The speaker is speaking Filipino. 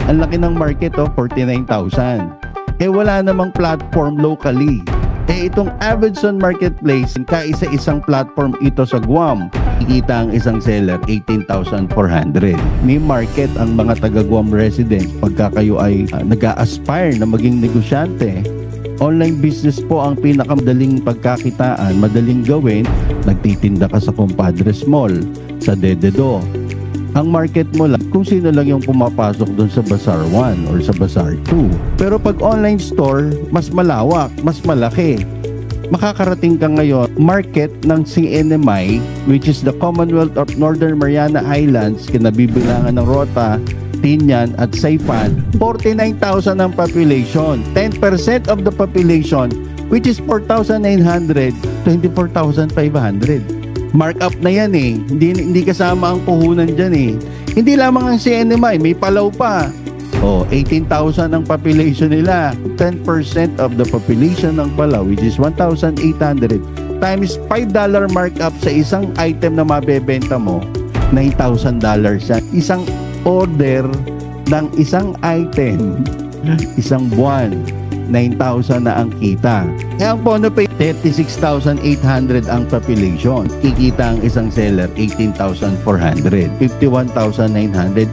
Ang laki ng market, 49,000. Wala namang platform locally. Itong Avidson Marketplace, kaisa-isang platform ito sa Guam. Ikita ang isang seller, 18,400. May market ang mga taga Guam residents pagka kayo ay nag-a-aspire na maging negosyante. Online business po ang pinakamadaling pagkakitaan, madaling gawin. Nagtitinda ka sa Compadres Mall, sa Dededo. Ang market mo lang kung sino lang yung pumapasok doon sa Bazaar 1 or sa Bazaar 2. Pero pag online store, mas malawak, mas malaki. Makakarating ka ngayon market ng CNMI, which is the Commonwealth of Northern Mariana Islands, kinabibilangan ng Rota, Tinian at Saipan. 49,000 ang population. 10% of the population, which is 4,900, 24,500. Markup na yan hindi kasama ang puhunan dyan Hindi lamang ang CNMI, may Palaw pa. 18,000 ang population nila. 10% of the population ng Palaw, which is 1,800, times $5 markup sa isang item na mabebenta mo, $9,000 siya. Isang order ng isang item, isang buwan, 9,000 na ang kita. Ang Pono Pay, 36,800 ang population. Kikita ang isang seller, 18,400. 51,900